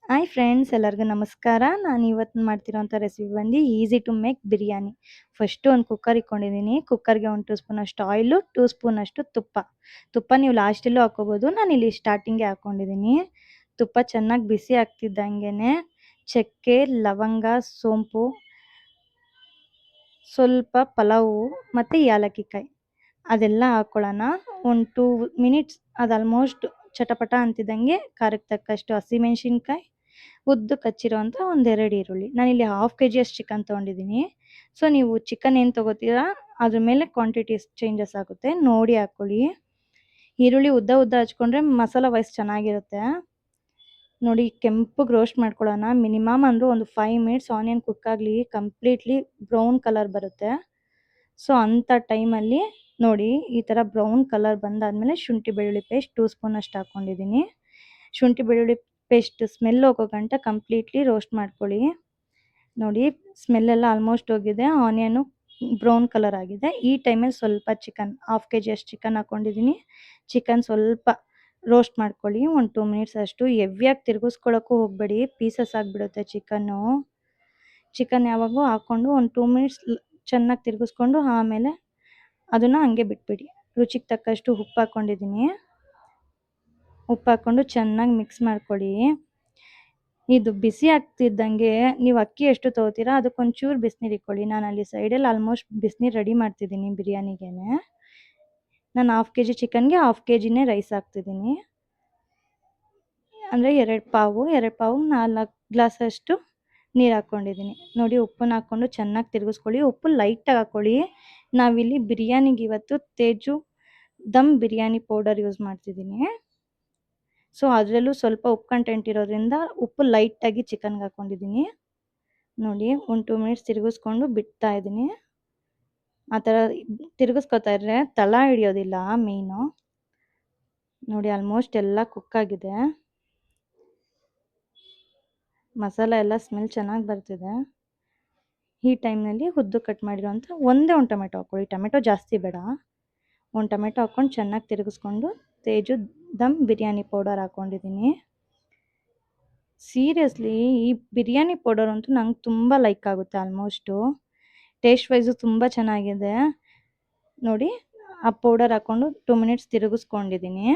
Hi friends, ಎಲ್ಲರಿಗೂ ನಮಸ್ಕಾರ. ನಾನು ಇವತ್ತು ಮಾಡ್ತಿರೋಂಥ ರೆಸಿಪಿ ಬಂದು easy to make biryani. First ಒಂದು ಕುಕ್ಕರ್ ಇಟ್ಕೊಂಡಿದ್ದೀನಿ. ಕುಕ್ಕರ್ಗೆ 1 ಟೀ ಸ್ಪೂನ್ ಅಷ್ಟು ಆಯಿಲು, 2 ಸ್ಪೂನ್ ಅಷ್ಟು ತುಪ್ಪ ನೀವು ಲಾಸ್ಟಲ್ಲೂ ಹಾಕ್ಕೋಬೋದು. ನಾನಿಲ್ಲಿ ಸ್ಟಾರ್ಟಿಂಗೇ ಹಾಕ್ಕೊಂಡಿದ್ದೀನಿ. ತುಪ್ಪ ಚೆನ್ನಾಗಿ ಬಿಸಿ ಆಗ್ತಿದ್ದಂಗೆ ಚಕ್ಕೆ, ಲವಂಗ, ಸೋಂಪು, ಸ್ವಲ್ಪ ಪಲಾವು ಮತ್ತು ಏಲಕ್ಕಿ ಕಾಯಿ ಅದೆಲ್ಲ ಹಾಕ್ಕೊಳ್ಳೋಣ. ಒಂದು 2 ಮಿನಿಟ್ಸ್ ಅದು ಆಲ್ಮೋಸ್ಟ್ ಚಟಪಟ ಅಂತಿದ್ದಂಗೆ ಖಾರಕ್ಕೆ ತಕ್ಕಷ್ಟು ಹಸಿಮೆಣ್ಸಿನ್ಕಾಯಿ, ಉದ್ದಕ್ಕೆ ಹಚ್ಚಿರೋಂಥ ಒಂದೆರಡು ಈರುಳ್ಳಿ. ನಾನಿಲ್ಲಿ ಹಾಫ್ KG ಅಷ್ಟು ಚಿಕನ್ ತೊಗೊಂಡಿದ್ದೀನಿ. ಸೊ ನೀವು ಚಿಕನ್ ಏನು ತೊಗೋತೀರಾ ಅದ್ರ ಮೇಲೆ ಕ್ವಾಂಟಿಟೀಸ್ ಚೇಂಜಸ್ ಆಗುತ್ತೆ, ನೋಡಿ ಹಾಕ್ಕೊಳ್ಳಿ. ಈರುಳ್ಳಿ ಉದ್ದ ಹಚ್ಕೊಂಡ್ರೆ ಮಸಾಲ ವೈಸ್ ಚೆನ್ನಾಗಿರುತ್ತೆ. ನೋಡಿ ಕೆಂಪಗೆ ರೋಸ್ಟ್ ಮಾಡ್ಕೊಳ್ಳೋಣ. ಮಿನಿಮಮ್ ಅಂದರೂ ಒಂದು 5 ಮಿನಿಟ್ಸ್ ಆನಿಯನ್ ಕುಕ್ ಆಗಲಿ, ಕಂಪ್ಲೀಟ್ಲಿ ಬ್ರೌನ್ ಕಲರ್ ಬರುತ್ತೆ. ಸೊ ಅಂಥ ಟೈಮಲ್ಲಿ ನೋಡಿ ಈ ಥರ ಬ್ರೌನ್ ಕಲರ್ ಬಂದಾದಮೇಲೆ ಶುಂಠಿ ಬೆಳ್ಳುಳ್ಳಿ ಪೇಸ್ಟ್ 2 ಸ್ಪೂನ್ ಅಷ್ಟು ಹಾಕ್ಕೊಂಡಿದ್ದೀನಿ. ಶುಂಠಿ ಬೆಳ್ಳುಳ್ಳಿ ಪೇಸ್ಟ್ ಸ್ಮೆಲ್ ಹೋಗೋ ಗಂಟ ಕಂಪ್ಲೀಟ್ಲಿ ರೋಸ್ಟ್ ಮಾಡ್ಕೊಳ್ಳಿ. ನೋಡಿ ಸ್ಮೆಲ್ಲೆಲ್ಲ ಆಲ್ಮೋಸ್ಟ್ ಹೋಗಿದೆ, ಆನಿಯನು ಬ್ರೌನ್ ಕಲರ್ ಆಗಿದೆ. ಈ ಟೈಮಲ್ಲಿ ಸ್ವಲ್ಪ ಚಿಕನ್, ಹಾಫ್ KG ಅಷ್ಟು ಚಿಕನ್ ಹಾಕ್ಕೊಂಡಿದ್ದೀನಿ. ಚಿಕನ್ ಸ್ವಲ್ಪ ರೋಸ್ಟ್ ಮಾಡ್ಕೊಳ್ಳಿ ಒಂದು 2 ಮಿನಿಟ್ಸ್ ಅಷ್ಟು. ಹೆವಿಯಾಗಿ ತಿರುಗಿಸ್ಕೊಳ್ಳೋಕ್ಕೂ ಹೋಗಬೇಡಿ, ಪೀಸಸ್ ಆಗಿಬಿಡುತ್ತೆ ಚಿಕನ್ನು. ಚಿಕನ್ ಯಾವಾಗೂ ಹಾಕ್ಕೊಂಡು ಒಂದು 2 ಮಿನಿಟ್ಸ್ ಚೆನ್ನಾಗಿ ತಿರುಗಿಸ್ಕೊಂಡು ಆಮೇಲೆ ಅದನ್ನು ಹಂಗೆ ಬಿಟ್ಬಿಡಿ. ರುಚಿಗೆ ತಕ್ಕಷ್ಟು ಉಪ್ಪು ಹಾಕ್ಕೊಂಡಿದ್ದೀನಿ. ಉಪ್ಪು ಹಾಕ್ಕೊಂಡು ಚೆನ್ನಾಗಿ ಮಿಕ್ಸ್ ಮಾಡ್ಕೊಳ್ಳಿ. ಇದು ಬಿಸಿ ಆಗ್ತಿದ್ದಂಗೆ ನೀವು ಅಕ್ಕಿ ಎಷ್ಟು ತೊಗೋತೀರಾ ಅದಕ್ಕೊಂಚೂರು ಬಿಸಿನೀರು ಇಟ್ಕೊಳ್ಳಿ. ನಾನು ಅಲ್ಲಿ ಸೈಡಲ್ಲಿ ಆಲ್ಮೋಸ್ಟ್ ಬಿಸಿನೀರು ರೆಡಿ ಮಾಡ್ತಿದ್ದೀನಿ ಬಿರಿಯಾನಿಗೆ. ನಾನು ಹಾಫ್ KG ಚಿಕನ್ಗೆ ಹಾಫ್ KGನೇ ರೈಸ್ ಹಾಕ್ತಿದ್ದೀನಿ. ಅಂದರೆ 2 ಪಾವು 4 ಗ್ಲಾಸಷ್ಟು ನೀರು ಹಾಕ್ಕೊಂಡಿದ್ದೀನಿ. ನೋಡಿ ಉಪ್ಪನ್ನ ಹಾಕ್ಕೊಂಡು ಚೆನ್ನಾಗಿ ತಿರುಗಿಸ್ಕೊಳ್ಳಿ. ಉಪ್ಪು ಲೈಟಾಗಿ ಹಾಕ್ಕೊಳ್ಳಿ. ನಾವಿಲ್ಲಿ ಬಿರಿಯಾನಿಗೆ ಇವತ್ತು ತೇಜು ದಮ್ ಬಿರಿಯಾನಿ ಪೌಡರ್ ಯೂಸ್ ಮಾಡ್ತಿದ್ದೀನಿ. ಸೊ ಅದರಲ್ಲೂ ಸ್ವಲ್ಪ ಉಪ್ಪು ಕಂಟೆಂಟ್ ಇರೋದ್ರಿಂದ ಉಪ್ಪು ಲೈಟಾಗಿ ಚಿಕನ್ಗೆ ಹಾಕ್ಕೊಂಡಿದ್ದೀನಿ. ನೋಡಿ ಒಂದು 2 ಮಿನಿಟ್ಸ್ ತಿರುಗಿಸ್ಕೊಂಡು ಬಿಡ್ತಾ ಇದ್ದೀನಿ. ಆ ಥರ ತಿರುಗಿಸ್ಕೊತಾ ಇದ್ದರೆ ತಳ ಹಿಡಿಯೋದಿಲ್ಲ ಮೀನು. ನೋಡಿ ಆಲ್ಮೋಸ್ಟ್ ಎಲ್ಲ ಕುಕ್ಕಾಗಿದೆ. ಮಸಾಲ ಎಲ್ಲ ಸ್ಮೆಲ್ ಚೆನ್ನಾಗಿ ಬರ್ತಿದೆ. ಈ ಟೈಮ್ನಲ್ಲಿ ಉದ್ದು ಕಟ್ ಮಾಡಿರೋಂಥ ಒಂದೇ ಒಂದು ಟೊಮೆಟೊ ಹಾಕ್ಕೊಳ್ಳಿ. ಟೊಮೆಟೊ ಜಾಸ್ತಿ ಬೇಡ. ಒಂದು ಟೊಮೆಟೊ ಹಾಕ್ಕೊಂಡು ಚೆನ್ನಾಗಿ ತಿರುಗಿಸ್ಕೊಂಡು ತೇಜು ದಮ್ ಬಿರಿಯಾನಿ ಪೌಡರ್ ಹಾಕ್ಕೊಂಡಿದ್ದೀನಿ. ಸೀರಿಯಸ್ಲಿ ಈ ಬಿರಿಯಾನಿ ಪೌಡರ್ ಅಂತೂ ನಂಗೆ ತುಂಬ ಲೈಕ್ ಆಗುತ್ತೆ. ಆಲ್ಮೋಸ್ಟು ಟೇಸ್ಟ್ ವೈಸು ತುಂಬ ಚೆನ್ನಾಗಿದೆ. ನೋಡಿ ಆ ಪೌಡರ್ ಹಾಕ್ಕೊಂಡು 2 ಮಿನಿಟ್ಸ್ ತಿರುಗಿಸ್ಕೊಂಡಿದ್ದೀನಿ.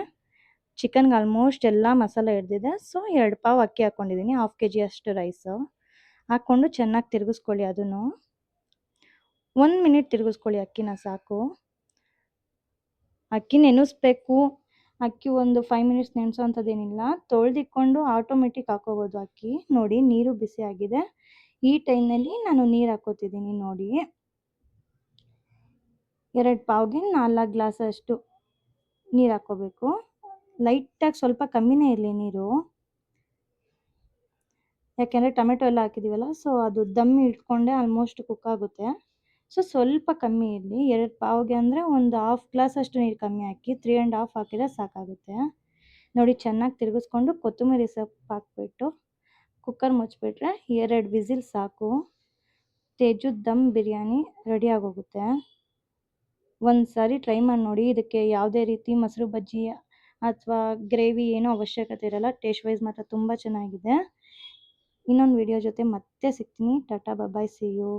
ಚಿಕನ್ಗೆ ಆಲ್ಮೋಸ್ಟ್ ಎಲ್ಲ ಮಸಾಲ ಹಿಡ್ದಿದೆ. ಸೊ 2 ಪಾವು ಅಕ್ಕಿ ಹಾಕ್ಕೊಂಡಿದ್ದೀನಿ, ಹಾಫ್ KG ಅಷ್ಟು ರೈಸು ಹಾಕ್ಕೊಂಡು ಚೆನ್ನಾಗಿ ತಿರುಗಿಸ್ಕೊಳ್ಳಿ. ಅದನ್ನು 1 ಮಿನಿಟ್ ತಿರುಗಿಸ್ಕೊಳ್ಳಿ. ಅಕ್ಕಿನ ಸಾಕು. ಅಕ್ಕಿ ನೆನೆಸ್ಬೇಕು. ಅಕ್ಕಿ ಒಂದು 5 ಮಿನಿಟ್ಸ್ ನೆನೆಸೋವಂಥದ್ದೇನಿಲ್ಲ, ತೊಳೆದಿಟ್ಕೊಂಡು ಆಟೋಮೆಟಿಕ್ ಹಾಕ್ಕೋಬೋದು ಅಕ್ಕಿ. ನೋಡಿ ನೀರು ಬಿಸಿ ಆಗಿದೆ. ಈ ಟೈಮ್ನಲ್ಲಿ ನಾನು ನೀರು ಹಾಕ್ಕೋತಿದ್ದೀನಿ. ನೋಡಿ 2 ಪಾವ್ಗೆ 4 ಗ್ಲಾಸಷ್ಟು ನೀರು ಹಾಕ್ಕೋಬೇಕು. ಲೈಟಾಗಿ ಸ್ವಲ್ಪ ಕಮ್ಮಿನೇ ಇರಲಿ ನೀರು, ಯಾಕೆಂದರೆ ಟೊಮೆಟೊ ಎಲ್ಲ ಹಾಕಿದ್ದೀವಲ್ಲ. ಸೊ ಅದು ದಮ್ ಇಟ್ಕೊಂಡೆ ಆಲ್ಮೋಸ್ಟ್ ಕುಕ್ ಆಗುತ್ತೆ. ಸೊ ಸ್ವಲ್ಪ ಕಮ್ಮಿ ಇರಲಿ. 2 ಪಾವ್ಗೆ ಅಂದರೆ ಒಂದು ಹಾಫ್ ಗ್ಲಾಸಷ್ಟು ನೀರು ಕಮ್ಮಿ ಹಾಕಿ, 3 1/2 ಹಾಕಿದರೆ ಸಾಕಾಗುತ್ತೆ. ನೋಡಿ ಚೆನ್ನಾಗಿ ತಿರುಗಿಸ್ಕೊಂಡು ಕೊತ್ತಂಬರಿ ಸೊಪ್ಪು ಹಾಕ್ಬಿಟ್ಟು ಕುಕ್ಕರ್ ಮುಚ್ಚಿಬಿಟ್ರೆ 2 ವಿಸಿಲ್ ಸಾಕು. ತೇಜು ದಮ್ ಬಿರಿಯಾನಿ ರೆಡಿ ಆಗೋಗುತ್ತೆ. ಒಂದು ಸಾರಿ ಟ್ರೈ ಮಾಡಿ ನೋಡಿ. ಇದಕ್ಕೆ ಯಾವುದೇ ರೀತಿ ಮೊಸರು ಬಜ್ಜಿ ಅಥವಾ ಗ್ರೇವಿ ಏನೂ ಅವಶ್ಯಕತೆ ಇರಲ್ಲ. ಟೇಸ್ಟ್ ವೈಸ್ ಮಾತ್ರ ತುಂಬ ಚೆನ್ನಾಗಿದೆ. ಇನ್ನೊಂದು ವಿಡಿಯೋ ಜೊತೆ ಮತ್ತೆ ಸಿಗ್ತೀನಿ. ಟಾಟಾ ಬಾಯ್, ಸಿ ಯು.